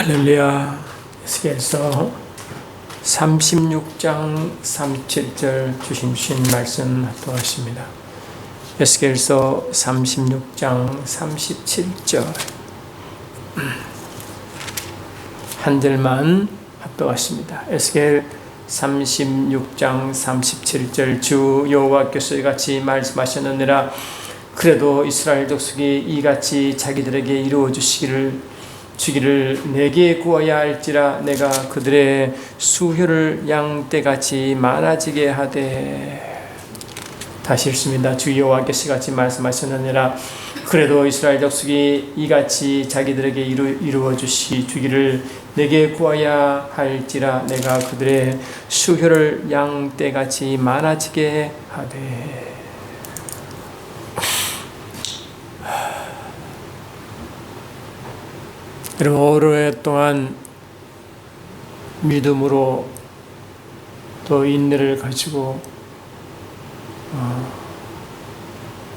할렐루야. 에스겔서 36장 37절 주신 말씀 합독하십니다. 에스겔서 36장 37절 한 절만 합독하십니다. 에스겔 36장 37절 주 여호와께서 이같이 말씀하셨느니라. 그래도 이스라엘 족속이 이같이 자기들에게 이루어 주기를 내게 구하야 할지라. 내가 그들의 수효를 양떼같이 많아지게 하되. 다시 읽습니다. 주 여호와께서 같이 말씀하셨느니라. 그래도 이스라엘 족속이 이같이 자기들에게 이루어 주기를 내게 구하야 할지라. 내가 그들의 수효를 양떼같이 많아지게 하되. 여러분, 오랫동안 믿음으로 또 인내를 가지고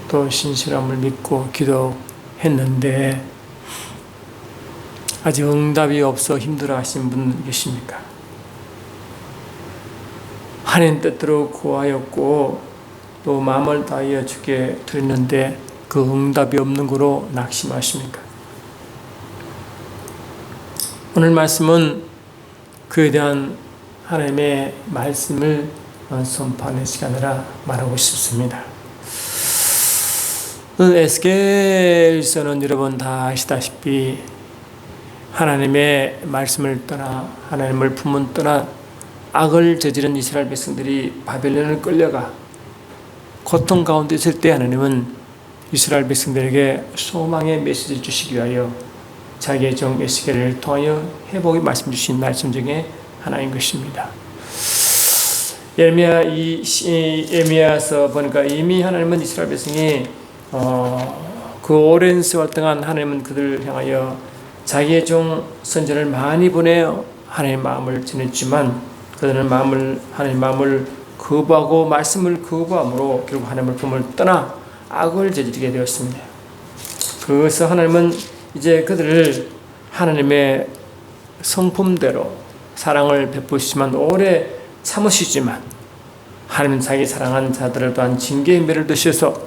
또 신실함을 믿고 기도했는데 아직 응답이 없어 힘들어하신 분 계십니까? 하나님 뜻대로 구하였고 또 마음을 다하여 주께 드렸는데 그 응답이 없는 거로 낙심하십니까? 오늘 말씀은 그에 대한 하나님의 말씀을 선포하는 시간이라 말하고 싶습니다. 에스겔서는 여러분 다 아시다시피 하나님의 말씀을 떠나 하나님을 품은 떠나 악을 저지른 이스라엘 백성들이 바벨론을 끌려가 고통 가운데 있을 때 하나님은 이스라엘 백성들에게 소망의 메시지를 주시기 위하여 자기의 종 에스겔을 통하여 회복의 말씀 주신 말씀 중에 하나인 것입니다. 예레미야서 보니까 이미 하나님은 이스라엘 백성이 그 오랜 세월 동안 하나님은 그들을 향하여 자기의 종 선지자를 많이 보내어 하나님의 마음을 전했지만 그들은 하나님의 마음을 거부하고 말씀을 거부함으로 결국 하나님의 품을 떠나 악을 저지르게 되었습니다. 그래서 하나님은 이제 그들을 하나님의 성품대로 사랑을 베푸시지만 오래 참으시지만 하나님은 자기 사랑한 자들을 또한 징계의 매를 드셔서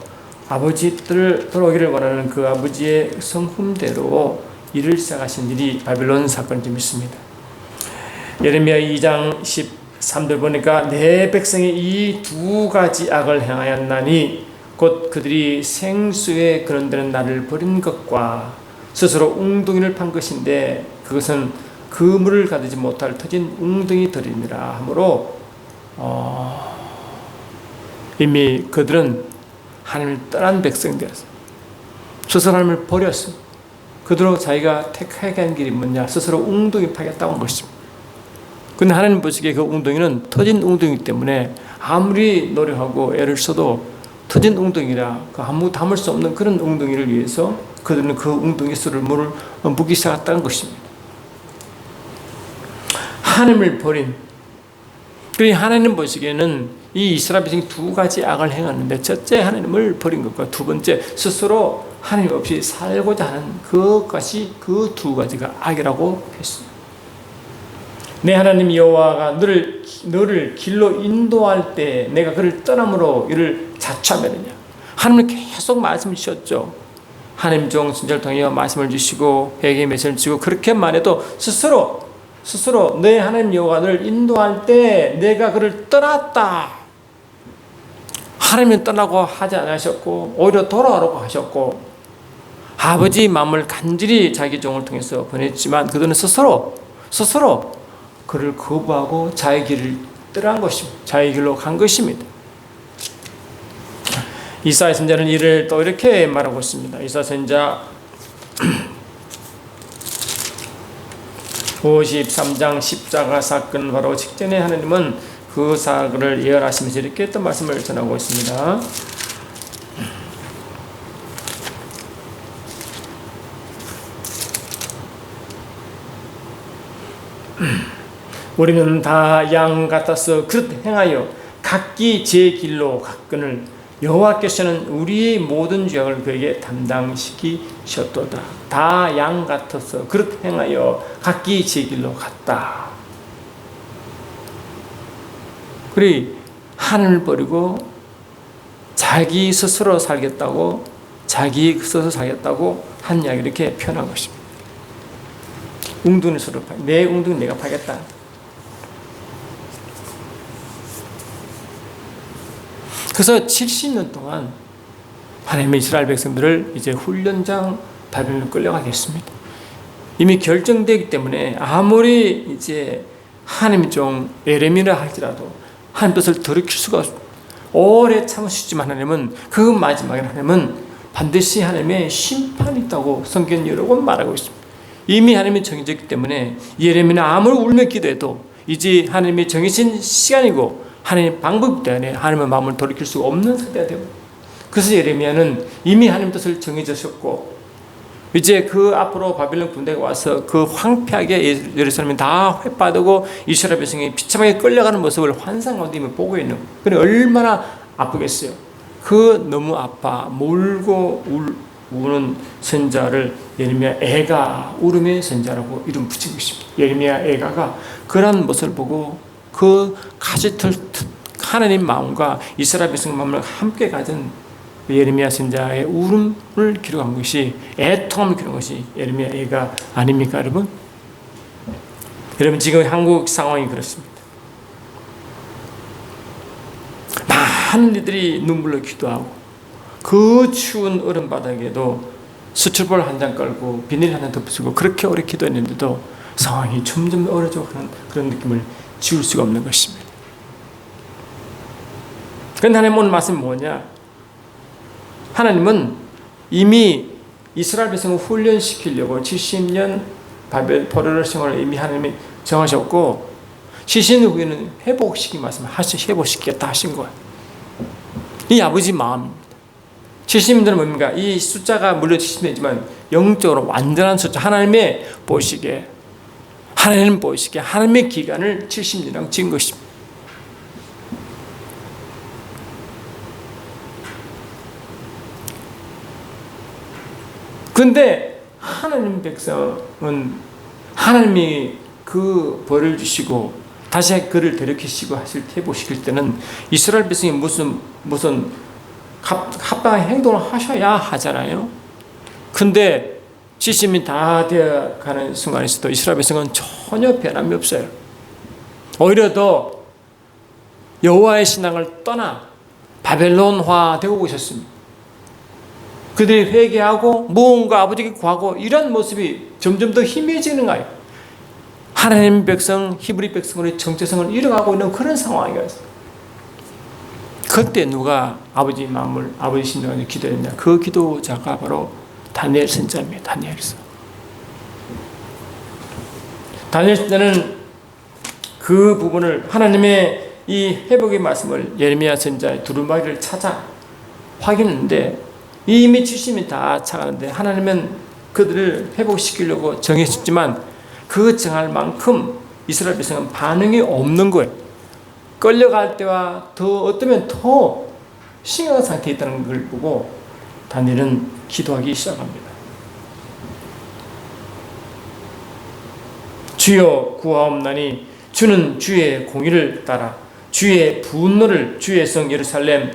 아버지들을 돌아오기를 원하는 그 아버지의 성품대로 일을 시작하신 일이 바벨론 사건이 좀 있습니다. 예레미야 2장 13절 보니까 내 백성이 이 두 가지 악을 행하였나니 곧 그들이 생수에 그런데는 나를 버린 것과 스스로 웅덩이를 판 것인데 그것은 그물을 가두지 못할 터진 웅덩이들이니라 하므로 이미 그들은 하나님을 떠난 백성들이었어요. 스스로 하나님을 버렸어요. 그대로 자기가 택하게 한 길이 뭐냐? 스스로 웅덩이 파겠다고 한 것입니다. 그런데 하나님 보시기에 그 웅덩이는 터진 웅덩이기 때문에 아무리 노력하고 애를 써도 터진 웅덩이라 아무 담을 수 없는 그런 웅덩이를 위해서 그들은 그 웅덩이 속에 물을 붓기 시작했다는 것입니다. 하나님을 버린, 그러니 하나님 보시기에는 이 이스라엘 백성이 두 가지 악을 행하는데 첫째 하나님을 버린 것과 두 번째 스스로 하나님 없이 살고자 하는 그것이 그 두 가지가 악이라고 했습니다. 내 하나님 여호와가 너를 길로 인도할 때 내가 그를 떠남으로 이를 자초하면느냐. 하나님은 계속 말씀을 주셨죠. 하나님 종 선지자를 통해 말씀을 주시고 회개의 메시지를 주시고 그렇게만 해도 스스로 내 하나님 여호와가 너를 인도할 때 내가 그를 떠났다. 하나님은 떠나고 하지 않으셨고 오히려 돌아오라고 하셨고 아버지 마음을 간절히 자기 종을 통해서 보냈지만 그들은 스스로 그를 거부하고 자기 길을 떠난 것입니다. 자기 길로 간 것입니다. 이사야 선지자는 이를 또 이렇게 말하고 있습니다. 이사야 선지자 53장 십자가 사건 바로 직전에 하나님은 그 사건을 예언하시면서 이렇게 또 말씀을 전하고 있습니다. 우리는 다 양 같아서 그릇 행하여 각기 제 길로 갔거늘 여호와께서는 우리의 모든 죄악을 그에게 담당시키셨도다. 다 양 같아서 그렇게 행하여 각기 제 길로 갔다. 그리 하늘을 버리고 자기 스스로 살겠다고 한 이야기 이렇게 표현한 것입니다. 웅둥이 서로 내 웅둥이 내가 파겠다. 그래서 70년 동안 하나님의 이스라엘 백성들을 이제 훈련장 바벨론으로 끌려가게 했습니다. 이미 결정되기 때문에 아무리 이제 하나님이 좀 에레미라 할지라도 하나님 뜻을 돌이킬 수가 없습니다. 오래 참으시지만 하나님은 그 마지막에 하나님은 반드시 하나님의 심판이 있다고 성경 여러 번 말하고 있습니다. 이미 하나님이 정해졌기 때문에 예레미야는 아무리 울며 기도해도 이제 하나님이 정해진 시간이고 하나님의 방법 때문에 하나님의 마음을 돌이킬 수가 없는 상태가 되고, 그래서 예레미야는 이미 하나님 뜻을 정해졌었고 이제 그 앞으로 바빌론 군대가 와서 그 황폐하게 예루살렘이 다 회파되고 이스라엘 백성이 비참하게 끌려가는 모습을 환상 가운데 보고 있는, 그래 얼마나 아프겠어요. 그 너무 아파 몰고 우는 선자를 예레미야 애가 울음의 선자라고 이름 붙인 것입니다. 예레미야 애가가 그런 모습을 보고 그 가지털 하나님 마음과 이스라엘 백성 마음을 함께 가진 예레미야 선자의 울음을 기록한 것이, 애통함을 기록한 것이 예레미야 애가 아닙니까, 여러분? 여러분, 지금 한국 상황이 그렇습니다. 많은 이들이 눈물로 기도하고 그 추운 얼음 바닥에도 수출볼 한 장 깔고 비닐 한 장 덮으시고 그렇게 오래 기도했는데도 상황이 점점 어려져 가는 그런 느낌을 지울 수가 없는 것입니다. 그런데 하나님 오늘 말씀은 뭐냐? 하나님은 이미 이스라엘 백성을 훈련시키려고 70년 바벨 포로로 생활을 이미 하나님이 정하셨고 70년 후에는 회복시키 말씀을 회복시키겠다 하신 거예요. 이 아버지 마음입니다. 70년은 뭡니까? 이 숫자가 물론 70년이지만 영적으로 완전한 숫자, 하나님의 보시기에 하나님의 기간을 70년이라고 지은 것입니다. 그런데 하나님 백성은 하나님이 그 벌을 주시고 다시 그를 되돌이키시고 회복시킬 때는 이스라엘 백성이 무슨 합당한 행동을 하셔야 하잖아요. 근데 70이 다 되어가는 순간에서도 이스라엘 백성은 전혀 변함이 없어요. 오히려 더 여호와의 신앙을 떠나 바벨론화 되고 있었습니다. 그들이 회개하고 무언가 아버지께 구하고 이런 모습이 점점 더 희미해지는 거예요. 하나님 백성, 히브리 백성의 정체성을 잃어가고 있는 그런 상황이었어요. 그때 누가 아버지 마음을, 아버지 신앙을 기도했냐? 그 기도자가 바로 다니엘 선자입니다. 다니엘서. 다니엘 선자는 그 부분을 하나님의 이 회복의 말씀을 예레미야 선자의 두루마기를 찾아 확인했는데 이미 70이 다 차가는데 하나님은 그들을 회복시키려고 정했지만 그 정할 만큼 이스라엘 백성은 반응이 없는 거예요. 끌려갈 때와 더 어쩌면 더 심각한 상태에 있다는 걸 보고 다니엘은 기도하기 시작합니다. 주여 구하옵나니 주는 주의 공의를 따라 주의 분노를 주의 성 예루살렘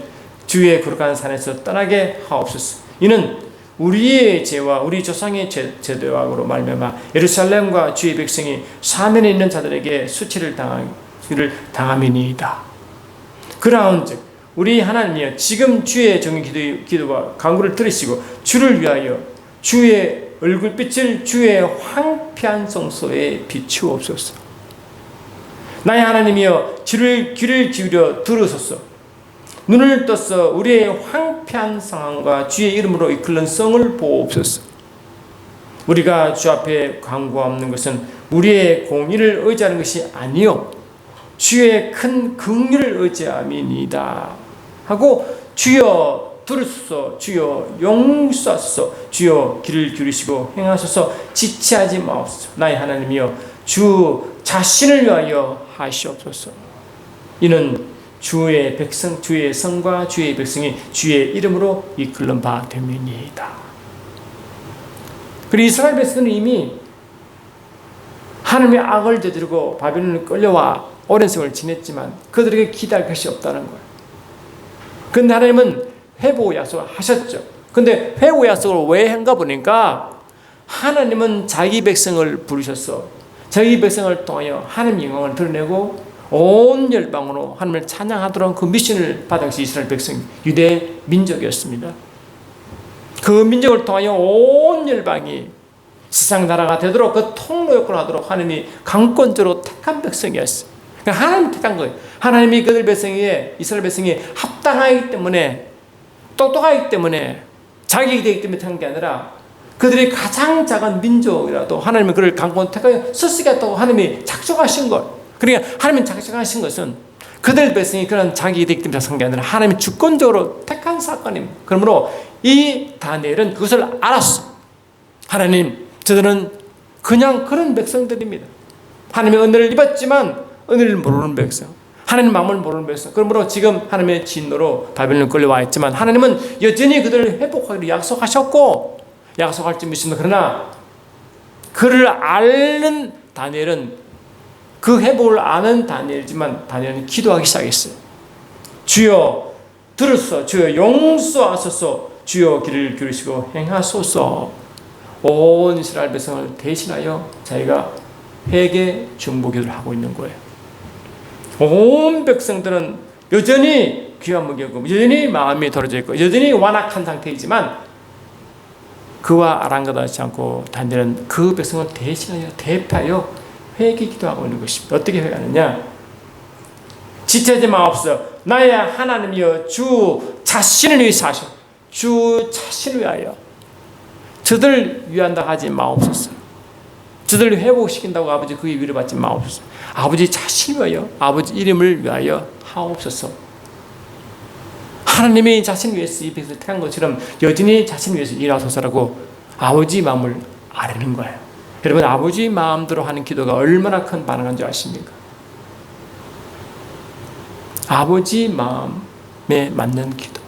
주의 거룩한 산에서 떠나게 하옵소서. 이는 우리의 죄와 우리 조상의 죄악으로 말미암아 예루살렘과 주의 백성이 사면에 있는 자들에게 수치를 당함이니이다. 그러한즉 우리 하나님이여 지금 주의 정의 기도와 간구를 들으시고 주를 위하여 주의 얼굴빛을 주의 황폐한 성소에 비추옵소서. 나의 하나님이여 귀를 기울여 들으소서. 눈을 떠서 우리의 황폐한 상황과 주의 이름으로 이끌는 성을 보옵소서. 우리가 주 앞에 간구하는 것은 우리의 공의를 의지하는 것이 아니요 주의 큰 긍휼을 의지함이니이다 하고 주여 들으소서, 주여 용서하소서, 주여 귀를 기울이시고 행하소서, 지체하지 마옵소서. 나의 하나님이여 주 자신을 위하여 하시옵소서. 이는 주의 백성, 주의 성과 주의 백성이 주의 이름으로 이끌는 바 됨이니이다. 그리고 이스라엘 백성은 이미 하나님의 악을 저지르고 바벨론을 끌려와 오랜 세월을 지냈지만 그들에게 기대할 것이 없다는 거예요. 그런데 하나님은 회복 약속을 하셨죠. 근데 회복 약속을 왜 한가 보니까 하나님은 자기 백성을 부르셔서 자기 백성을 통하여 하나님의 영광을 드러내고 온 열방으로 하나님을 찬양하도록 그 미션을 받은 것이 이스라엘 백성, 유대 민족이었습니다. 그 민족을 통하여 온 열방이 세상 나라가 되도록 그 통로 역할을 하도록 하나님이 강권적으로 택한 백성이었어요. 그러니까 하나님이 택한 거예요. 하나님이 그들 백성에 이스라엘 백성이 합당하기 때문에 똑똑하기 때문에 자격이 되기 때문에 택한 게 아니라 그들이 가장 작은 민족이라도 하나님은 그를 강권 택하여 쓰시겠다고 하나님이 작정하신 것. 그러니까 하나님이 작정하신 것은 그들 백성이 그런 자격이 되기 때문에 택한 게 아니라 하나님이 주권적으로 택한 사건입니다. 그러므로 이 다니엘은 그것을 알았어. 하나님, 저들은 그냥 그런 백성들입니다. 하나님의 은혜를 입었지만 은혜를 모르는 백성, 하나님 마음을 모르는 백성. 그러므로 지금 하나님의 진노로 바벨론에 끌려와 있지만 하나님은 여전히 그들을 회복하기로 약속하셨고 약속할 줄 믿습니다. 그러나 그를 아는 다니엘은 그 회복을 아는 다니엘이지만 다니엘은 기도하기 시작했어요. 주여 들으소서, 주여 용서하소서, 주여 길을 기울이시고 행하소서. 온 이스라엘 백성을 대신하여 자기가 회개 중보기도를 하고 있는 거예요. 온 백성들은 여전히 귀한 무기고 여전히 마음이 떨어져 있고 여전히 완악한 상태이지만 그와 아랑가다하지 않고 다니엘은 그 백성을 대신하여 대표하여 회개 기도하고 있는 것입니다. 어떻게 회개하느냐? 지체하지 마옵소서. 나의 하나님이여 주 자신을 위해서 하셔. 주 자신을 위하여 저들 위한다 하지 마옵소서. 저들을 회복시킨다고 아버지 그의 위를 받지 마옵소서. 아버지 자신을 위하여 아버지 이름을 위하여 하옵소서. 하나님이 자신을 위해서 이 백성을 택한 것처럼 여전히 자신을 위해서 일하소서라고 아버지 마음을 아뢰는 거예요. 여러분, 아버지 마음대로 하는 기도가 얼마나 큰 반응한 줄 아십니까? 아버지 마음에 맞는 기도.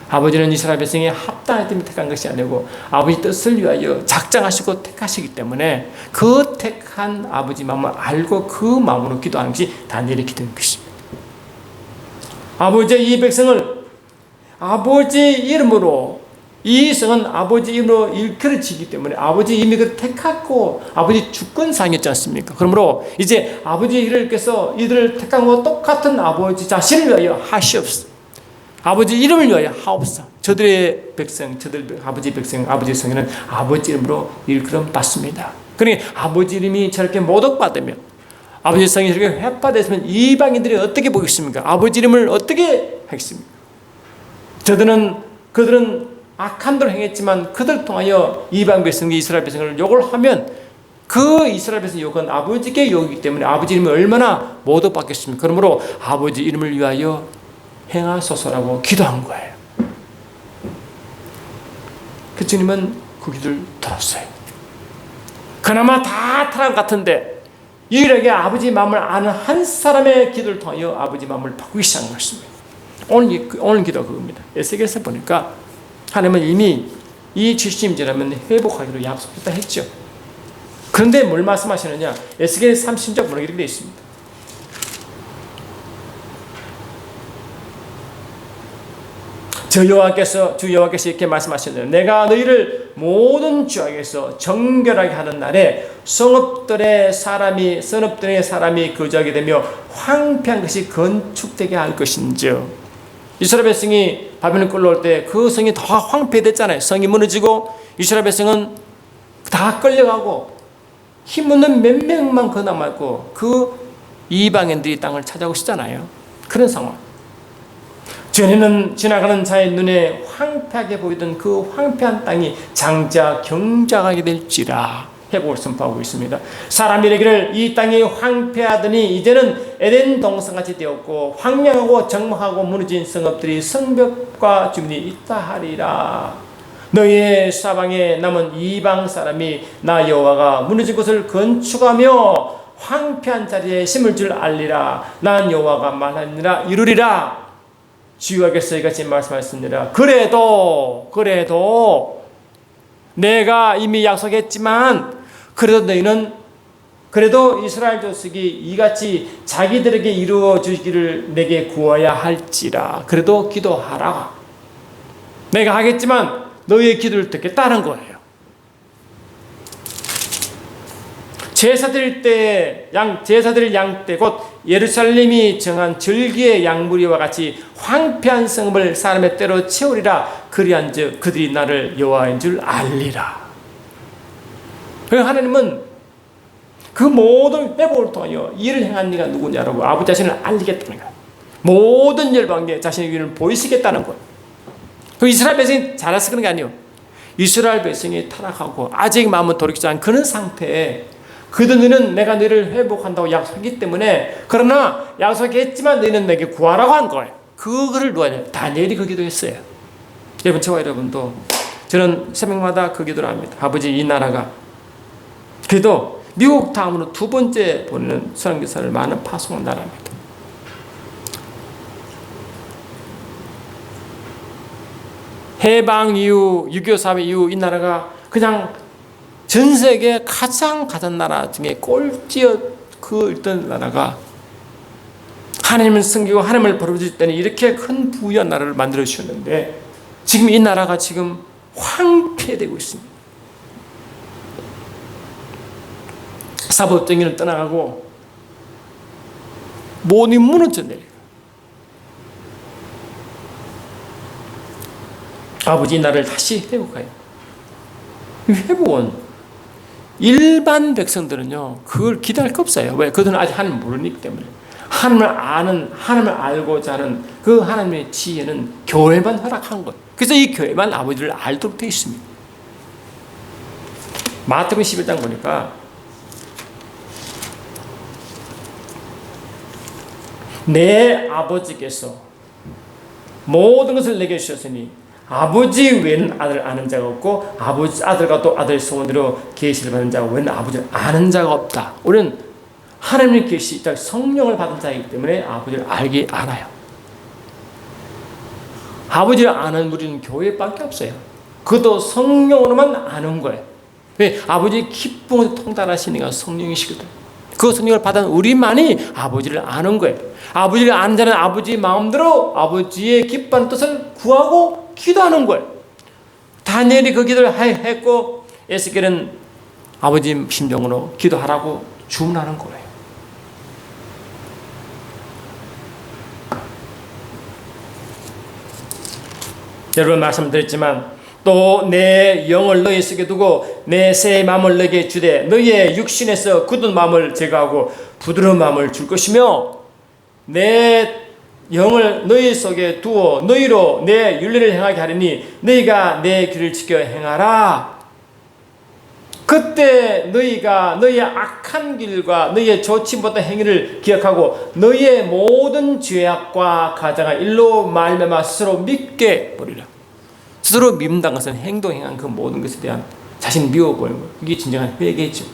아버지는 이스라엘 백성이 합당하기 때문에 택한 것이 아니고 아버지 뜻을 위하여 작정하시고 택하시기 때문에 그 택한 아버지 마음을 알고 그 마음으로 기도하는 것이 다니엘의 기도인 것입니다. 아버지의 이 백성을 아버지 이름으로, 이 성은 아버지 이름으로 일컬어지기 때문에 아버지 이미 그 택하고 아버지 주권상이었지 않습니까? 그러므로 이제 아버지 이름께서 이들을 택한 것 똑같은 아버지 자신을 위하여 하시옵소서. 아버지 이름을 위하여 하옵소서. 저들의 백성, 저들 아버지 백성, 아버지 성에는 아버지 이름으로 일컬음 받습니다. 그러니 아버지 이름이 저렇게 모독받으면, 아버지 성이 저렇게 회파됐으면 이방인들이 어떻게 보겠습니까? 아버지 이름을 어떻게 하겠습니까? 그들은 악한 대로 행했지만 그들 통하여 이방 백성이 이스라엘 백성을 욕을 하면 그 이스라엘 백성 욕은 아버지께 욕이기 때문에 아버지 이름이 얼마나 모독받겠습니까? 그러므로 아버지 이름을 위하여 행하소서라고 기도한 거예요. 그 주님은 그 기도를 들었어요. 그나마 다 타락 같은데 유일하게 아버지 마음을 아는 한 사람의 기도를 통하여 아버지 마음을 바꾸기 시작한 것입니다. 오늘 기도가 그겁니다. 에스겔에서 보니까 하나님은 이미 이 70년 지나면 회복하기로 약속했다 했죠. 그런데 뭘 말씀하시느냐? 에스겔 30장 보면 이렇게 되어 있습니다. 주 여호와께서 이렇게 말씀하셨는데 내가 너희를 모든 죄악에서 정결하게 하는 날에 성읍들의 사람이 거주하게 되며 황폐한 것이 건축되게 할 것인즉. 이스라엘 백성이 바벨론 끌려올 때 그 성이 더 황폐됐잖아요. 성이 무너지고 이스라엘 백성은 다 끌려가고 힘없는 몇 명만 그 남았고 그 이방인들이 땅을 찾아오고 있잖아요. 그런 상황. 전에는 지나가는 자의 눈에 황폐하게 보이던 그 황폐한 땅이 장차 경작하게 될지라 회복을 선포하고 있습니다. 사람이 이르기를 이 땅이 황폐하더니 이제는 에덴 동산같이 되었고 황량하고 적막하고 무너진 성읍들이 성벽과 주민이 있다 하리라. 너희의 사방에 남은 이방 사람이 나 여호와가 무너진 곳을 건축하며 황폐한 자리에 심을 줄 알리라. 난 여호와가 말하니라 이루리라. 주여께서 이같이 말씀하셨느니라. 그래도 내가 이미 약속했지만 그래도 이스라엘 족속이 이같이 자기들에게 이루어 주기를 내게 구해야 할지라. 그래도 기도하라. 내가 하겠지만 너희의 기도를 듣겠다는 거예요. 제사 드릴 때 제사 드릴 양 때 곧 예루살렘이 정한 절기의 양무리와 같이 황폐한 성읍을 사람의 때로 채우리라. 그리한즉 그들이 나를 여호와인 줄 알리라. 하나님은 그 모든 회복을 통하여 이를 행한 이가 누구냐라고 아버지 자신을 알리겠다는 거예요. 모든 열방에 자신의 위를 보이시겠다는 거예요. 그 이스라엘 백성이 잘해서 그런 게 아니에요. 이스라엘 백성이 타락하고 아직 마음은 돌이키지 않은 그런 상태에 너희는 내가 너희를 회복한다고 약속했기 때문에, 그러나 약속했지만 너희는 내게 구하라고 한 거예요. 그거를 누가 해요? 다니엘이 그 기도했어요. 여러분, 저와 여러분도, 저는 새벽마다 그 기도를 합니다. 아버지, 이 나라가 그래도 미국 다음으로 두 번째 보내는 선교사를 많은 파송한 나라입니다. 해방 이후 6.25 사회 이후 이 나라가 그냥 전 세계 가장 가진 나라 중에 꼴찌어 있던 나라가 하나님을 섬기고 하나님을 부르짖을 때는 이렇게 큰 부유한 나라를 만들어 주셨는데, 지금 이 나라가 지금 황폐되고 있습니다. 사법정의는 떠나가고 모든 무너져 내려요. 아버지, 이 나라를 다시 회복하여. 이 회복은 일반 백성들은요, 그걸 기대할 거 없어요. 왜? 그들은 아직 하나님을 모르기 때문에. 하나님을 알고자 하는 그 하나님의 지혜는 교회만 허락한 것. 그래서 이 교회만 아버지를 알도록 되어 있습니다. 마태복음 11장 보니까 내 아버지께서 모든 것을 내게 주셨으니 아버지 외에는 아들을 아는 자가 없고 아버지 아들과 또 아들 소원대로 계시를 받는 자가 외에는 아버지를 아는 자가 없다. 우리는 하나님의 계시, 성령을 받은 자이기 때문에 아버지를 알아요. 아버지를 아는 우리는 교회밖에 없어요. 그것도 성령으로만 아는 거예요. 왜? 아버지의 기쁨을 통달하시는 이가 성령이시거든. 그 성령을 받은 우리만이 아버지를 아는 거예요. 아버지를 아는 자는 아버지의 마음대로 아버지의 기뻐하는 뜻을 구하고 기도하는 거예요. 다니엘이 그 기도를 했고 에스겔은 아버지 심정으로 기도하라고 주문하는 거예요. 여러분, 말씀드렸지만 또 내 영을 너희 속에 두고 내 새 마음을 너에게 주되 너희의 육신에서 굳은 마음을 제거하고 부드러운 마음을 줄 것이며 내 영을 너희 속에 두어 너희로 내 윤리를 행하게 하리니 너희가 내 길을 지켜 행하라. 그때 너희가 너희의 악한 길과 너희의 좋지 못한 행위를 기억하고 너희의 모든 죄악과 가장한 일로 말미암아 스스로 믿게 버리라. 스스로 믿는다는 것은 행한 그 모든 것에 대한 자신 미워버리는 것. 이게 진정한 회개죠.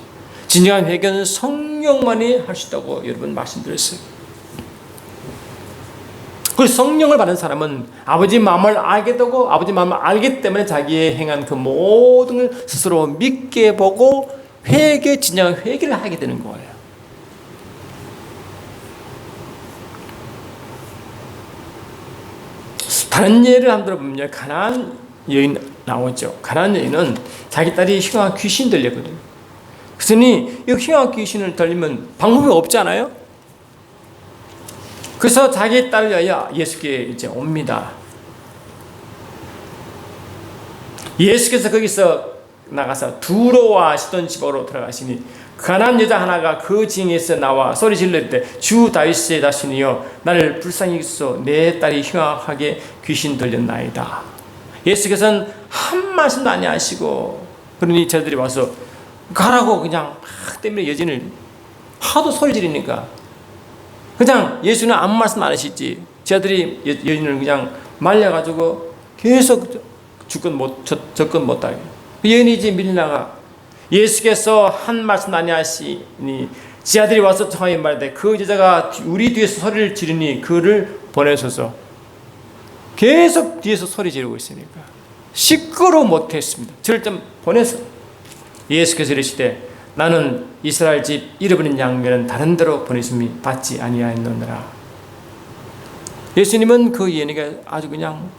진정한 회개는 성령만이 할 수 있다고 여러분 말씀드렸어요. 그 성령을 받은 사람은 아버지 마음을 알게 되고 아버지 마음을 알기 때문에 자기의 행한 그 모든 걸 스스로 믿게 보고 진정한 회개를 하게 되는 거예요. 다른 예를 한번 들어보면 가나안 여인 나오죠. 가나안 여인은 자기 딸이 흉한 귀신 들렸거든요. 그러니 이 흉한 귀신을 들리면 방법이 없잖아요. 그래서 자기 딸을 위하여 예수께 이제 옵니다. 예수께서 거기서 나가서 두로와 시돈 지방으로 들어가시니 가난한 여자 하나가 그 징에서 나와 소리 질렀을 때 주 다윗의 자손이여 나를 불쌍히 여기소서 내 딸이 흉악하게 귀신 들렸나이다. 예수께서는 한 말씀도 안 하시고 그러니 저들이 와서 가라고 그냥 막 때문에 여진을 하도 소리 지르니까 그냥 예수는 아무 말씀 안 하시지. 저들이 여인을 그냥 말려가지고 계속 접근 못하게. 여인이 이제 밀려나가. 예수께서 한 말씀 안 하시니 제 아들이 와서 청하에 말하되 그 여자가 우리 뒤에서 소리를 지르니 그를 보내소서. 계속 뒤에서 소리 지르고 있으니까 시끄러워 못했습니다. 저를 좀 보내서. 예수께서 이르시되 나는 이스라엘 집 잃어버린 양면은 다른 데로 보내심이 받지 아니하였느니라. 예수님은 그 예언에게 아주 그냥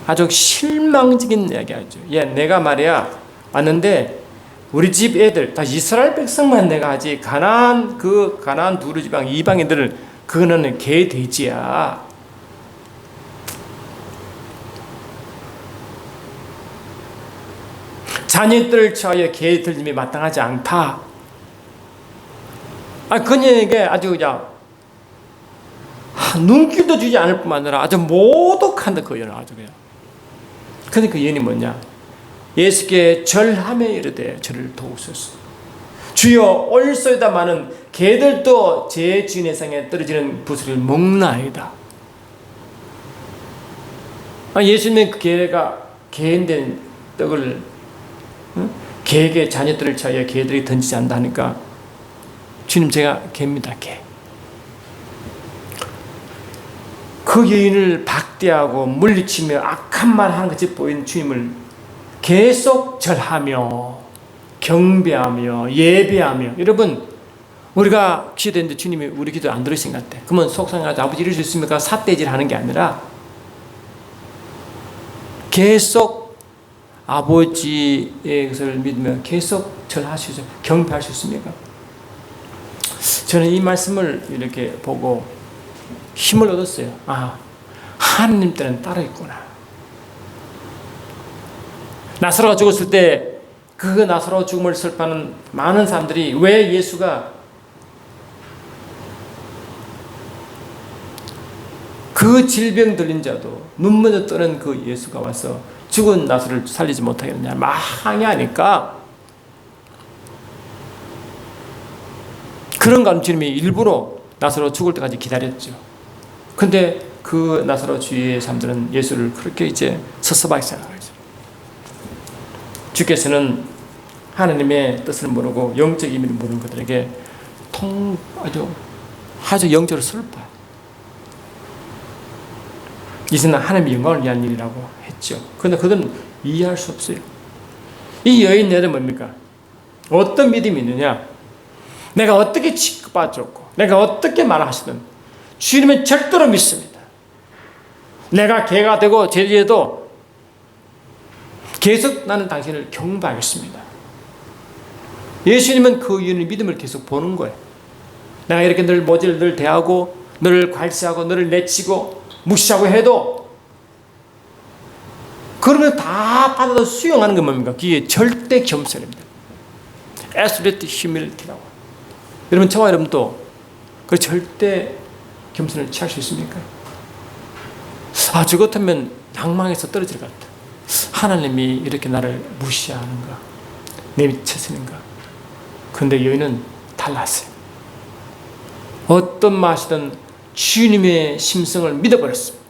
아주 실망적인 이야기하죠. 예, 내가 말이야 왔는데 우리 집 애들 다 이스라엘 백성만 내가 하지 가나안 두루 지방 이방인들을 그거는 개 돼지야. 자녀들을 취하여 개 들림이 마땅하지 않다. 그녀에게 아주 그냥 눈길도 주지 않을 뿐만 아니라 아주 모독한다. 그 예언은 아주 그냥. 근데 그 예언이 뭐냐? 예수께 절하며 이르되 저를 도우소서. 주여 올소이다마는 개들도 제 주인의 상에 떨어지는 부스를 먹나이다. 예수님은 그 개가 개인된 떡을 개에게 자녀들을 차여 개들이 던지지 않는다 하니까 주님 제가 개입니다. 개. 그 여인을 박대하고 물리치며 악한 말 하는 것이 보인 주님을 계속 절하며 경배하며 예배하며. 여러분 우리가 기도했는데 주님이 우리 기도 안 들으신 것 같아. 그러면 속상해가지고 아버지 이럴 수 있습니까? 삿대질 하는 게 아니라 계속 아버지의 것을 믿으며 계속 절하실 수, 경배할 수 있습니까? 저는 이 말씀을 이렇게 보고 힘을 얻었어요. 하나님 때는 따로 있구나. 나사로가 죽었을 때 그 나사로 죽음을 슬퍼하는 많은 사람들이 왜 예수가 그 질병 들린 자도 눈먼저 떠는 그 예수가 와서 죽은 나사로를 살리지 못하게 했느냐 항의하니까 그런 가운데 주님이 일부러 나사로 죽을 때까지 기다렸죠. 근데 그 나사로 주위의 사람들은 예수를 그렇게 이제 섭섭하게 생각하죠. 주께서는 하나님의 뜻을 모르고 영적 의미를 모르는 그들에게 아주 영적으로 슬퍼요. 이것은 하나님의 영광을 위한 일이라고 했죠. 그런데 그들은 이해할 수 없어요. 이 여인 여자는 뭡니까? 어떤 믿음이 있느냐? 내가 어떻게 취급받았고 내가 어떻게 말하시든 주님은 절대로 믿습니다. 내가 개가 되고 제리에도 계속 나는 당신을 경배하겠습니다. 예수님은 그 이유는 믿음을 계속 보는 거예요. 내가 이렇게 늘 모질을 늘 대하고 너를 괄시하고 너를 내치고 무시하고 해도 그러면 다 받아서 수용하는 건 뭡니까? 그게 절대 겸손입니다. Absolute humility라고. 여러분 저와 여러분도 그 절대 겸손을 취할 수 있습니까? 저 같으면 양망에서 떨어질 것 같아. 하나님이 이렇게 나를 무시하는가? 내미쳐지는가? 그런데 여인은 달랐어요. 어떤 맛이든 주님의 심성을 믿어버렸습니다.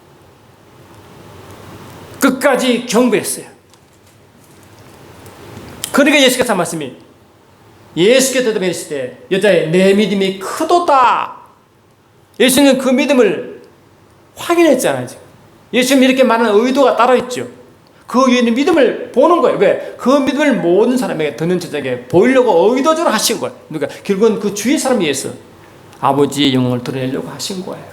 끝까지 경배했어요. 그러니까 예수께서 한 말씀이 예수께서 대답하실 때 여자의 내 믿음이 크도다. 예수님은 그 믿음을 확인했잖아요. 예수님 이렇게 많은 의도가 따로 있죠. 그 여인의 믿음을 보는 거예요. 왜? 그 믿음을 모든 사람에게 듣는 자에게 보이려고 의도적으로 하신 거예요. 그러니까 결국은 그 주위 사람에 의해서 아버지의 영광을 드러내려고 하신 거예요.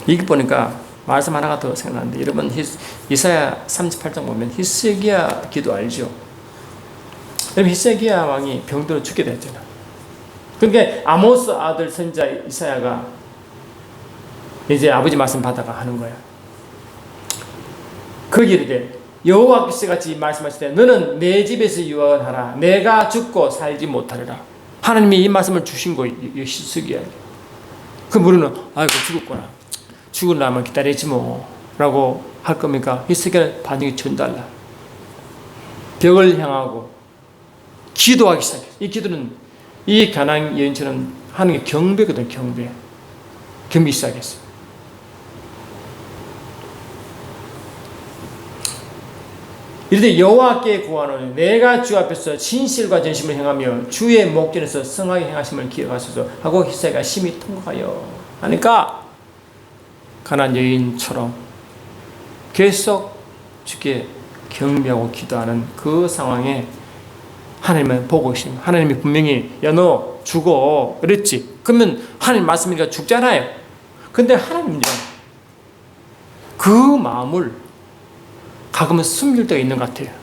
이게 보니까 말씀 하나가 더 생각나는데 여러분 이사야 38장 보면 히스기야 기도 알죠? 여러분 히스기야 왕이 병들어 죽게 됐잖아. 그러니까 아모스 아들 선지자 이사야가 이제 아버지 말씀 받아가 하는 거야. 거기에 이르되 여호와께서 같이 말씀하실 때 너는 내 집에서 유언하라. 내가 죽고 살지 못하리라. 하나님이 이 말씀을 주신 거예요. 히스기야. 그 무리는 아이고 죽었구나. 죽으려면 기다리지 뭐 라고 할 겁니까? 히스기야 반응이 전달라. 벽을 향하고 기도하기 시작했어요. 이 기도는 이 가나안 여인처럼 하는 게 경배거든. 경배 시작했어요. 이르되 여호와께 구하노니 내가 주 앞에서 진실과 전심을 행하며 주의 목전에서 성하게 행하심을 기억하소서 하고 히스기야가 심히 통곡하여 하니까 가난안 여인처럼 계속 주께 경배하고 기도하는 그 상황에 하나님은 보고 계십니다. 하나님이 분명히 야 너 죽어 그랬지. 그러면 하나님 말씀이니까 죽잖아요. 근데 하나님은요 그 마음을 가끔은 숨길 때가 있는 것 같아요.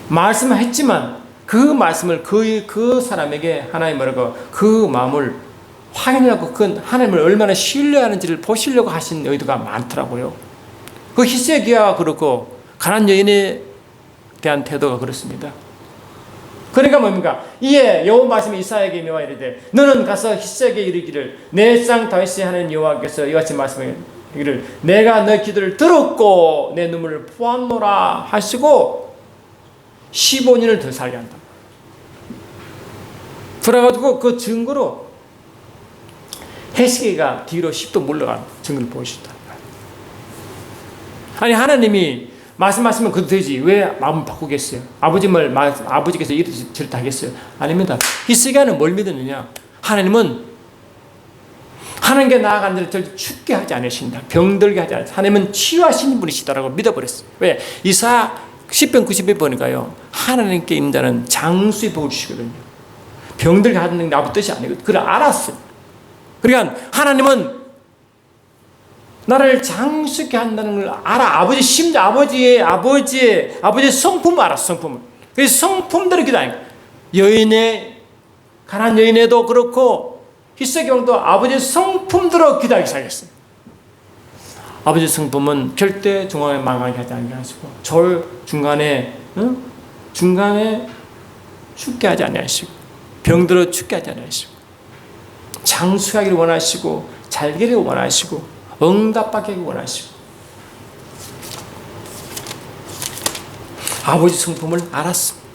말씀을 했지만 그 말씀을 그 사람에게 하나님 뭐라고 그 마음을 확인하고 그 하나님을 얼마나 신뢰하는지를 보시려고 하신 의도가 많더라고요. 그 히스기야가 그렇고 가난안 여인에 대한 태도가 그렇습니다. 그러니까 뭡니까? 이에 여호와 말씀이 이사야에게 명하여 이르되 너는 가서 히스기야에게 이르기를 내 상 다윗의 하나님 여호와께서 이같이 말씀하기를 내가 너 기도를 들었고 내 눈물을 보았노라 하시고 15년을 더 살게 한다. 그래가지고 그 증거로 히스기야가 뒤로 10도 물러간 증거를 보여주셨다. 아니 하나님이 말씀하시면 그도 되지 왜 마음을 바꾸겠어요? 아버지께서 이렇게 저렇게 하겠어요? 아닙니다. 히스기야는 뭘 믿었느냐? 하나님은 하나님께 나아가는 자를 절대 죽게 하지 않으신다. 병들게 하지 않으신다. 하나님은 치유하시는 분이시다라고 믿어버렸어요. 왜? 이사 10편 90에 보니까요 하나님께 있는 자는 장수의 복을 주시거든요. 병들게 하는 게 아무 뜻이 아니거든요. 그걸 알았어요. 그러니까 하나님은 나를 장수케 한다는 걸 알아. 심지어 아버지의 성품을 알았어. 성품을. 그래서 성품대로 기도하니까 가난안 여인에도 그렇고 히스기야 왕도 아버지의 성품대로 기도하기 시작했어요. 아버지의 성품은 절대 중간에 망하게 하지 않게 하시고 중간에 죽게 하지 않으시고 병들어 죽게 하지 않으시고 장수하기를 원하시고 잘되기를 원하시고 응답받기를 원하시고 아버지 성품을 알았습니다.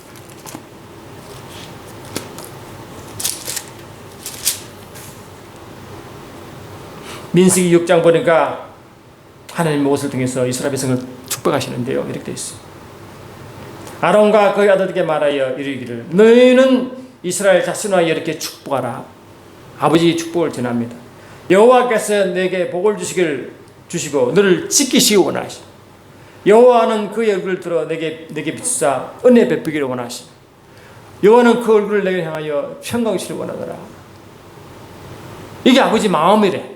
민수기 6장 보니까 하나님의 옷을 통해서 이스라엘 백성을 축복하시는데요. 이렇게 되어 있어요. 아론과 그의 아들에게 말하여 이르기를 너희는 이스라엘 자손과 이렇게 축복하라. 아버지의 축복을 전합니다. 여호와께서 내게 복을 주시고 너를 지키시기 원하시. 여호와는 그의 얼굴을 들어 내게 비추사 은혜 베푸기를 원하시. 여호와는 그 얼굴을 내게 향하여 평강시를 원하더라. 이게 아버지 마음이래.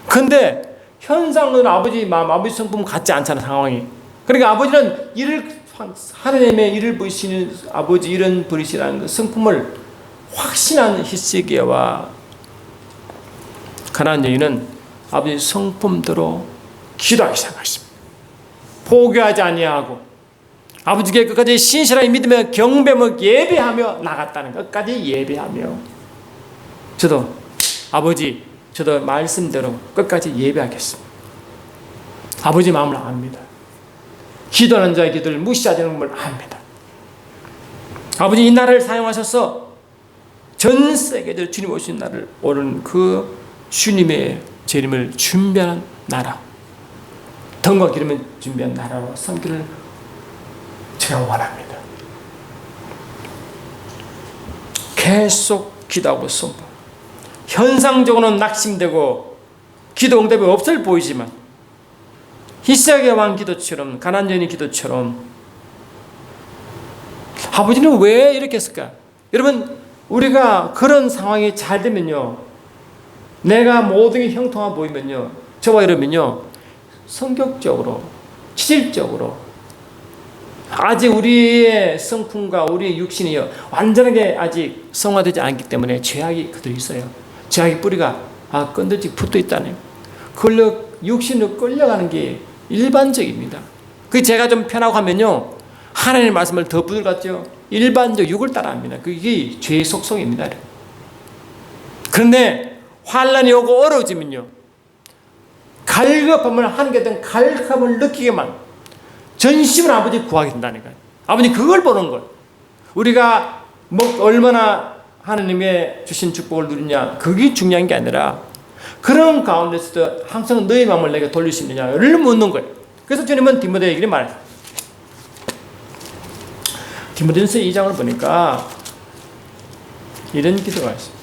근데 현상은 아버지 마음, 아버지 성품 같지 않잖아 상황이. 그러니까 아버지는 하나님의 일을 보시는 아버지 이런 분이시라는 그 성품을 확신한 히스기야와 가난안 여인은 아버지 성품대로 기도하기 시작했습니다. 포기하지 아니하고 아버지께 끝까지 신실하게 믿으며 경배하며 예배하며 나갔다는 것까지 예배하며 저도 말씀대로 끝까지 예배하겠습니다. 아버지 마음을 압니다. 기도하는 자의 기도를 무시하지 않는 걸 압니다. 아버지 이 나라를 사용하셔서 전 세계들 주님 오신 날을 오는 그 주님의 재림을 준비하는 나라, 덤과 기름을 준비한 나라로 삼기를 제가 원합니다. 계속 기도하고 선포. 현상적으로는 낙심되고 기도 응답이 없을 보이지만 히스기야 왕 기도처럼 가난안 여인 기도처럼 아버지는 왜 이렇게 했을까? 여러분 우리가 그런 상황이 잘 되면요 내가 모든 게 형통하게 보이면요 저와 여러분요 성격적으로 치질적으로 아직 우리의 성품과 우리의 육신이 완전하게 아직 성화되지 않기 때문에 죄악이 그대로 있어요. 죄악의 뿌리가 끈들지 붙어 있다네요. 육신으로 끌려가는 게 일반적입니다. 그 제가 좀 편하고 하면요 하나님의 말씀을 더 부들같죠. 일반적 육을 따라합니다. 그게 죄의 속성입니다. 그런데 환란이 오고 어려워지면요 갈급함을 하는 갈급함을 느끼게만 전심으로 아버지 구하게 된다니까요. 아버지 그걸 보는 거예요. 우리가 얼마나 하나님의 주신 축복을 누리냐 그게 중요한 게 아니라 그런 가운데서도 항상 너의 마음을 내게 돌릴 수 있느냐를 묻는 거예요. 그래서 주님은 디모데에게 말했어요. 디모데전서 2장을 보니까 이런 기도가 있어요.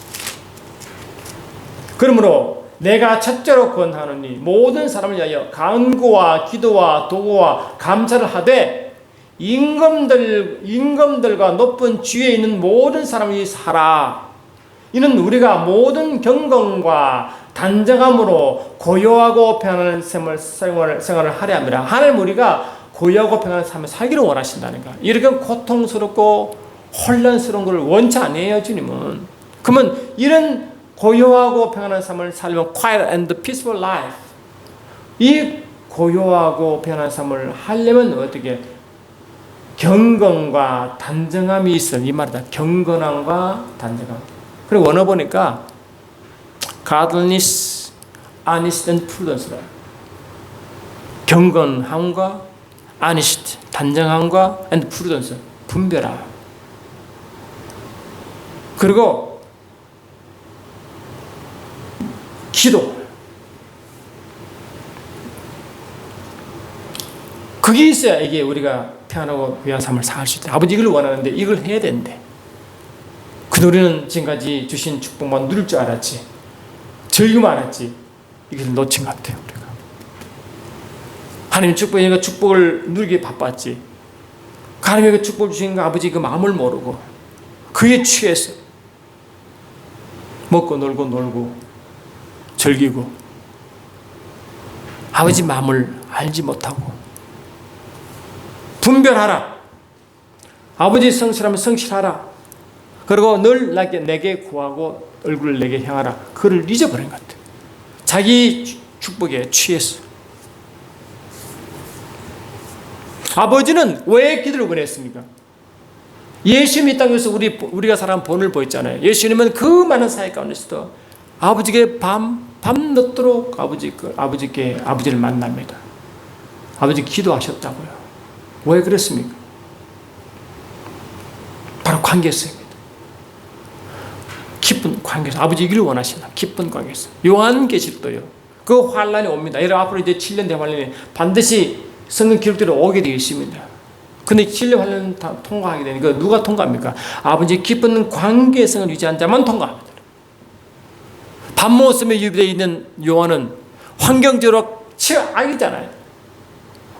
그러므로 내가 첫째로 권하노니 모든 사람을 위하여 간구와 기도와 도구와 감사를 하되 임금들과 높은 지위에 있는 모든 사람이 살아. 이는 우리가 모든 경건과 단정함으로 고요하고 평안한 생활을 하려 합니다. 하나님 우리가 고요하고 평안한 삶을 살기를 원하신다는 거. 이렇게 고통스럽고 혼란스러운 걸 원치 않아요, 주님은. 그러면 이런 고요하고 평안한 삶을 살면 quiet and peaceful life. 이 고요하고 평안한 삶을 하려면 어떻게? 경건과 단정함이 있어. 이 말이다. 경건함과 단정함. 그리고 원어 보니까 godliness, honesty and prudence. 경건함과 honesty, 단정함과 and prudence, 분별함. 그리고 기도. 그게 있어야 이게 우리가 평안하고 귀한 삶을 살 수 있다. 아버지 이걸 원하는데 이걸 해야 된대. 그 우리는 지금까지 주신 축복만 누릴 줄 알았지. 즐기면 알았지. 이걸 놓친 것 같아요. 우리가. 하나님 축복이니까 축복을 누리기 바빴지. 하나님에게 축복을 주신 거 아버지 그 마음을 모르고 그에 취해서 먹고 놀고 즐기고 아버지 마음을 알지 못하고 분별하라. 아버지 성실하면 성실하라. 그리고 늘 내게 구하고 얼굴을 내게 향하라. 그를 잊어버린 것 같아요. 자기 축복에 취해서. 아버지는 왜 기도를 보냈습니까? 예수님이 이 땅에서 우리가 살아온 본을 보였잖아요. 예수님은 그 많은 사회 가운데서도 아버지께 밤늦도록 아버지를 만납니다. 아버지 기도하셨다고요. 왜 그랬습니까? 바로 관계성입니다. 깊은 관계성. 아버지 이기를 원하신다. 깊은 관계성. 요한계시록도요. 그 환란이 옵니다. 여러분 앞으로 이제 7년 대환란이 반드시 성경 기록대로 오게 되어 있습니다. 근데 7년 환란 통과하게 되니까 누가 통과합니까? 아버지 깊은 관계성을 유지한 자만 통과합니다. 밤모습에 유비되어 있는 요한은 환경적으로 최악이잖아요.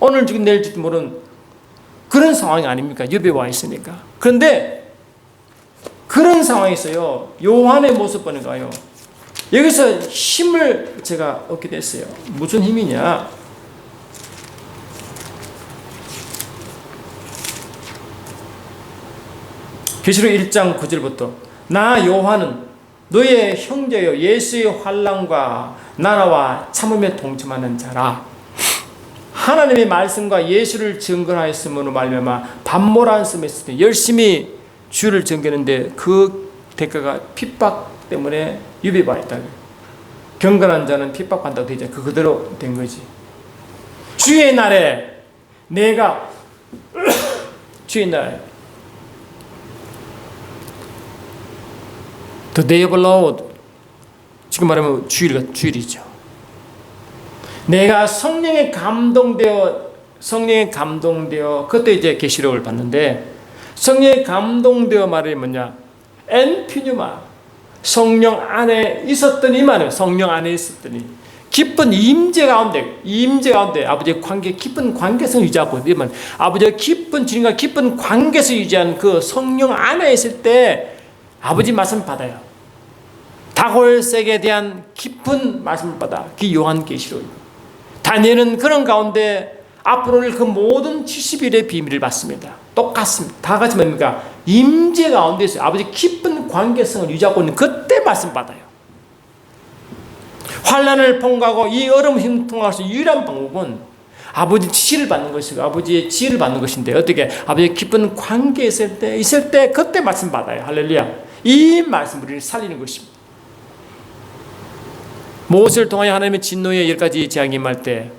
오늘 죽인 내일 죽지 모르는 그런 상황이 아닙니까? 유비에 와 있으니까. 그런데 그런 상황에서요. 요한의 모습 보니까요. 여기서 힘을 제가 얻게 됐어요. 무슨 힘이냐? 계시록 1장 9절부터 나 요한은 너의 형제여 예수의 환난과 나라와 참음에 동참하는 자라. 하나님의 말씀과 예수를 증거하였음으로 말미암아 밤모란 섬에 있을 때 열심히 주를 증거했는데 그 대가가 핍박 때문에 유비가 있다. 경건한 자는 핍박한다고 되죠. 그대로 된 거지. 주의 날에 내가 주의 날 The day of the Lord. 지금 말하면 주일이죠. 내가 성령에 감동되어 그때 이제 계시록을 봤는데 성령에 감동되어 말이 뭐냐? 엔피뉴마. 성령 안에 있었더니 말이에요. 성령 안에 있었더니 깊은 임재 가운데 아버지의 관계 깊은 관계성을 유지하고 아버지의 깊은 주님과 깊은 관계성을 유지한 그 성령 안에 있을 때 아버지 말씀 받아요. 다골색에 대한 깊은 말씀을 받아. 그 요한계시록. 다니엘은 그런 가운데 앞으로 그 모든 70일의 비밀을 받습니다. 똑같습니다. 다 같이 뭡니까? 임재 가운데 있어요. 아버지 깊은 관계성을 유지하고 있는 그때 말씀 받아요. 환난을 통과하고 이 어려움을 통과할 수 있는 유일한 방법은 아버지 지시를 받는 것이고 아버지의 지혜를 받는 것인데 어떻게 아버지의 깊은 관계에 있을 때 그때 말씀 받아요. 할렐루야. 이 말씀을 우리를 살리는 것입니다. 모세를 통하여 하나님의 진노의 10가지 재앙이 임할 때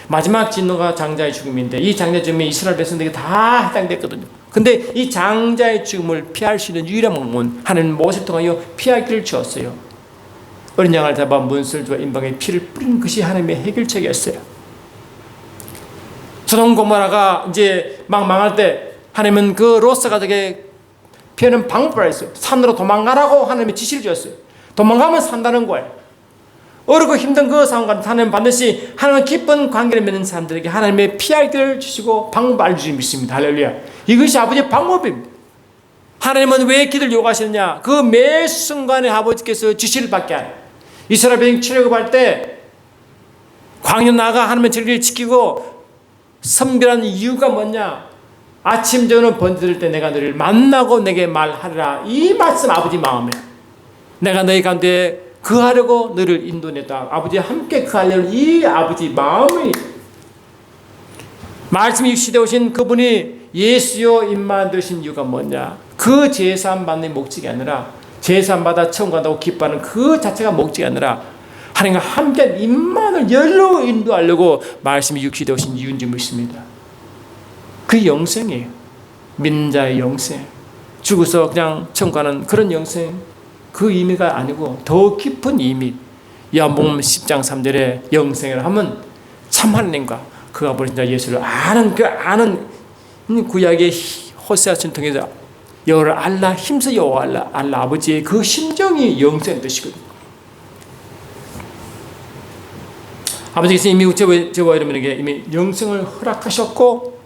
마지막 진노가 장자의 죽음인데 이 장자의 죽음이 이스라엘 백성들에게 다 해당됐거든요. 근데 이 장자의 죽음을 피할 수 있는 유일한 방법은 하나님 모세를 통하여 피할 길을 주었어요. 어린 양을 잡아 문설주와 임방에 피를 뿌리는 것이 하나님의 해결책이었어요. 소돔 고모라가 이제 막 망할 때 하나님은 그 롯 가족에 피하는 방법을 했어요. 산으로 도망가라고 하나님이 지시를 주었어요. 도망가면 산다는 거예요. 어렵고 힘든 그 상황과 하나님은 반드시 하나님과 깊은 관계를 맺는 사람들에게 하나님의 피할 길을 주시고 방법을 알려주신 믿습니다. 할렐루야. 이것이 아버지의 방법입니다. 하나님은 왜 기도를 요구하시느냐? 그 매 순간에 아버지께서 지시를 받게 하는 이스라엘 백성 출애굽할 때 광야 나가 하나님의 절기를 지키고 선별한 이유가 뭐냐? 아침 저녁 번들을 때 내가 너를 만나고 내게 말하리라. 이 말씀 아버지 마음에 내가 너희 가운데 그하려고 너를 인도했다. 아버지와 함께 그하려는 이 아버지 마음이 말씀이 육시되어 오신 그분이 예수여 입만 되신 이유가 뭐냐? 그 제사함 받는 목적이 아니라 제사함 받아 천국 간다고 기뻐하는 그 자체가 목적이 아니라 하나님과 함께 입만을 열로 인도하려고 말씀이 육시되어 오신 이유인지 묻습니다. 그 영생이에요. 믿는 자의 영생. 죽어서 그냥 천국 가는 그런 영생. 그 의미가 아니고 더 깊은 의미. 요한복음 10장 3절에 영생을 하면 참 하나님과 그가 보신 자 예수를 아는 그 아는 구약의 호세아서를 통해서 여호와를 알라 힘써 여호와 알라 아버지의 그 심정이 영생의 뜻이거든요. 아버지께서 이미 저와 여러분에게 이미 영생을 허락하셨고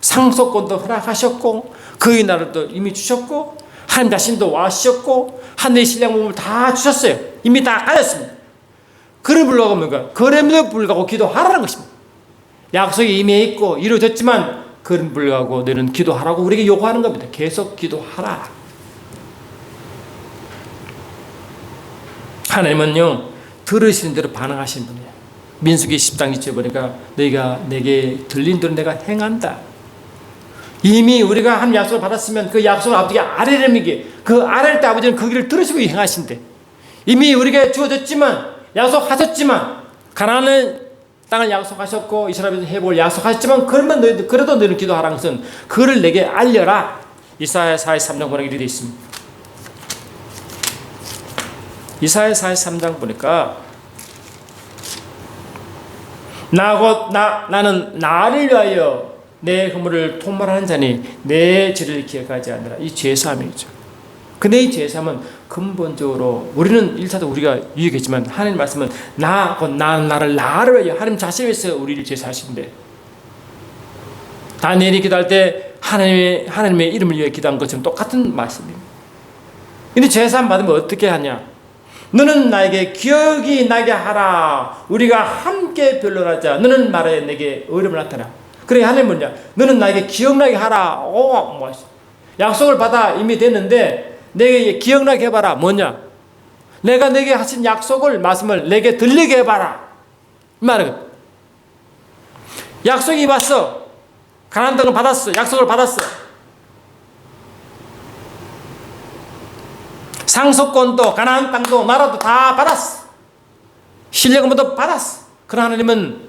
상속권도 허락하셨고 그의 나라도 이미 주셨고 하나님 자신도 와주셨고 하늘의 신령 몸을 다 주셨어요. 이미 다 가졌습니다. 그를 불러가고 뭔가 그럼에도 불구하고 기도하라는 것입니다. 약속이 이미 있고 이루어졌지만 그런 불구하고 너는 기도하라고 우리에게 요구하는 겁니다. 계속 기도하라. 하나님은요 들으시는 대로 반응하시는 분이에요. 민수기 10장 2절에 보니까 너희가 내게 들린 대로 내가 행한다. 이미 우리가 한 약속을 받았으면 그 약속을 아버지가 아뢰려미게 그 아뢰일 때 아버지는 그 길을 들으시고 행하신대. 이미 우리에게 주어졌지만 약속하셨지만 가나안을 땅을 약속하셨고 이스라엘에서 해볼 약속하셨지만 그러면 너희들 그래도 너희는 기도하라는 것은 그를 내게 알려라. 이사야 43장 보니까 이렇게 되어 있습니다. 이사야 43장 보니까 나는 나를 위하여 내 허물을 통말하는 자니 내 죄를 기억하지 않으라. 이 죄사함이죠. 근데 이 죄사함은 근본적으로 우리는 일차도 우리가 유익했지만 하나님 말씀은 나를 위하여 하나님 자신을 위해서 우리를 제사하신대. 다니엘이 기도할 때 하나님의 이름을 위해 기도한 것처럼 똑같은 말씀입니다. 근데 제사함 받으면 어떻게 하냐? 너는 나에게 기억이 나게 하라. 우리가 함께 변론하자. 너는 말하여 내게 어려움을 나타나. 그래 하나님 뭐냐? 너는 나에게 기억나게 하라. 약속을 받아 이미 됐는데 내게 기억나게 해봐라. 뭐냐? 내가 내게 하신 약속을 말씀을 내게 들리게 해봐라. 이 말은 약속이 왔어. 가나안 땅을 받았어. 약속을 받았어. 상속권도 가나안 땅도 나라도 다 받았어. 신뢰금도 받았어. 그러나 하나님은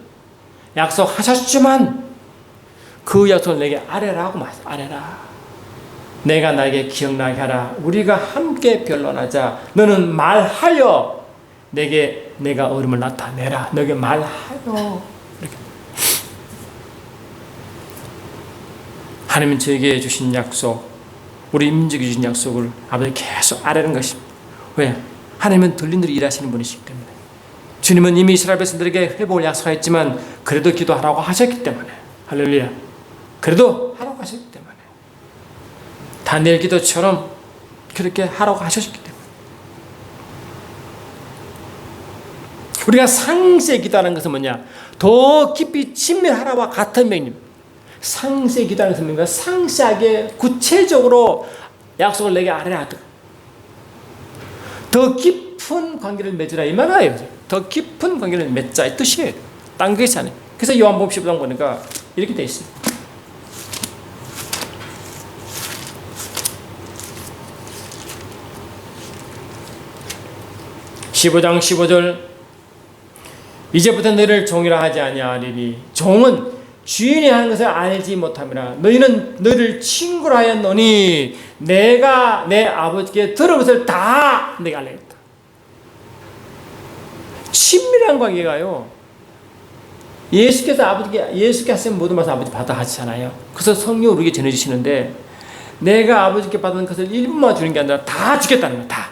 약속하셨지만 그 약속을 내게 아뢰라고 말했어. 아뢰라. 내가 나에게 기억나게 하라. 우리가 함께 변론하자. 너는 말하여 내가 어려움을 나타내라. 너에게 말하여. 이렇게. 하나님은 저에게 주신 약속, 우리 민족이 주신 약속을 아버지 계속 아뢰는 것입니다. 왜? 하나님은 들린 대로 일하시는 분이시기 때문에. 주님은 이미 이스라엘 백성들에게 회복을 약속했지만 그래도 기도하라고 하셨기 때문에. 할렐루야. 그래도 하라고 하셨기 때문에. 다니엘 기도처럼 그렇게 하라고 하셨기 때문에. 우리가 상세 기도하는 것은 뭐냐? 더 깊이 친밀하라와 같은 명령. 상세 기도하는 것은 뭔가 상세하게 구체적으로 약속을 내게 아뢰라. 더 깊은 관계를 맺으라 이 말이에요. 더 깊은 관계를 맺자 이 뜻이에요. 딴 것이 아니에요. 그래서 요한복음 15장 보니까 이렇게 되어 있어요. 15장 15절 이제부터 너희를 종이라 하지 아니하리니 종은 주인이 하는 것을 알지 못함이라. 너희는 너희를 친구라 하였노니 내가 내 아버지께 들은 것을 다 내가 알려줬다. 친밀한 관계가요. 예수께 하신 모든 말씀 아버지 받아 하시잖아요. 그래서 성령 우리에게 전해주시는데 내가 아버지께 받은 것을 일부만 주는 게 아니라 다 주겠다는 거야. 다.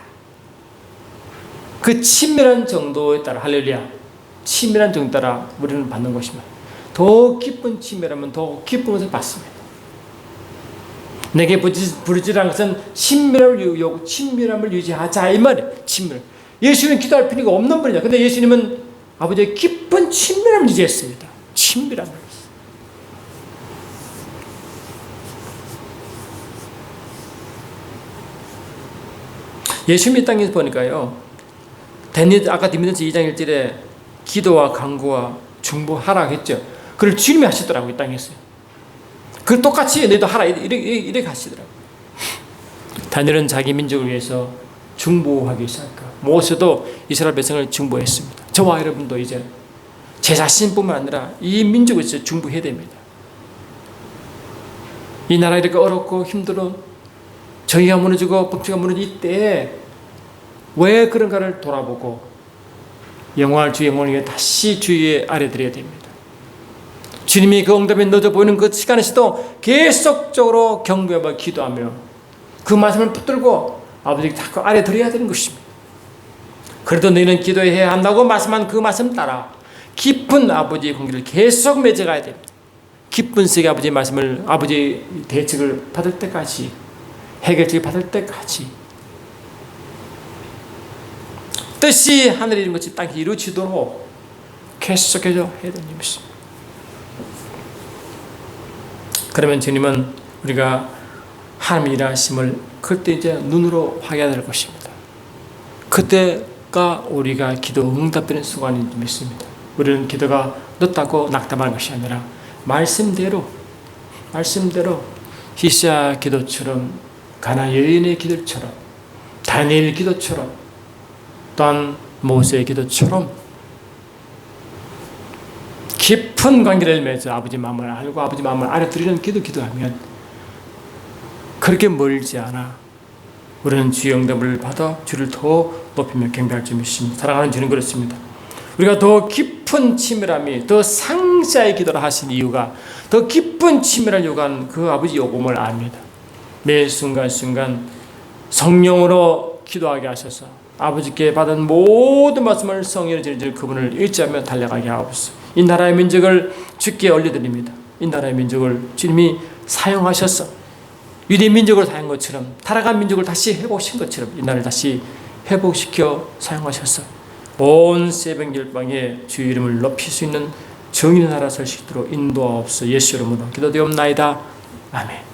그 친밀한 정도에 따라 할렐루야. 친밀한 정도에 따라 우리는 받는 것입니다. 더 깊은 친밀하면 더 깊은 것을 받습니다. 내게 부르짖으라는 것은 친밀함을 유지하자 이 말이에요. 친밀. 예수님은 기도할 필요가 없는 분이냐. 근데 예수님은 아버지의 깊은 친밀함을 유지했습니다. 친밀함을. 예수님이 이 땅에서 보니까요. 아까 디모데전서 2장 1절에 기도와 간구와 중보하라 했죠. 그걸 주님이 하시더라고요. 이 땅에서요. 그걸 똑같이 너희도 하라 이렇게 하시더라고요. 다니엘은 자기 민족을 위해서 중보하기 시작할까. 모세도 이스라엘 백성을 중보했습니다. 저와 여러분도 이제 제 자신뿐만 아니라 이 민족을 위해서 중보해야 됩니다. 이 나라 이렇게 어렵고 힘들어 정의가 무너지고 법치가 무너질 이때에 왜 그런가를 돌아보고 영원할 주 영원을 위해 다시 주의 아래 드려야 됩니다. 주님이 그 응답에 늦어 보이는 그 시간에서도 계속적으로 경배하며 기도하며 그 말씀을 붙들고 아버지께 자꾸 아래 드려야 되는 것입니다. 그래도 너희는 기도해야 한다고 말씀한 그 말씀 따라 깊은 아버지의 관계를 계속 맺어가야 됩니다. 깊은 세계 아버지의 말씀을 아버지의 대책을 받을 때까지 해결책을 받을 때까지 뜻이 하늘에 이룬 것이 땅에 이루어지도록 계속해서 해야 되는 것입니다. 그러면 주님은 우리가 하나님의 일하심을 그때 이제 눈으로 확인해야 될 것입니다. 그때가 우리가 기도 응답되는 순간인 줄 믿습니다. 우리는 기도가 늦다고 낙담하는 것이 아니라 말씀대로 히스야 기도처럼 가나 여인의 기도처럼 다니엘 기도처럼 또한 모세의 기도처럼 깊은 관계를 맺어 아버지 마음을 알고 아버지 마음을 알아드리는 기도하면 그렇게 멀지 않아 우리는 주의 응답을 받아 주를 더 높이며 경배할 줄 믿습니다. 사랑하는 주님 그렇습니다. 우리가 더 깊은 친밀함이 더 상세하게 기도를 하신 이유가 더 깊은 친밀을 요구한 그 아버지 요금을 압니다. 매 순간순간 성령으로 기도하게 하셔서 아버지께 받은 모든 말씀을 성령으로 전해질 그분을 의지하며 달려가게 하옵소서. 이 나라의 민족을 주께 올려드립니다. 이 나라의 민족을 주님이 사용하셔서 유대 민족을 사용한 것처럼 타락한 민족을 다시 회복시킨 것처럼 이 나라를 다시 회복시켜 사용하셔서 온 세변길방에 주의 이름을 높일 수 있는 정의의 나라 설 수 있도록 인도하옵소서. 예수 이름으로 기도되옵나이다. 아멘.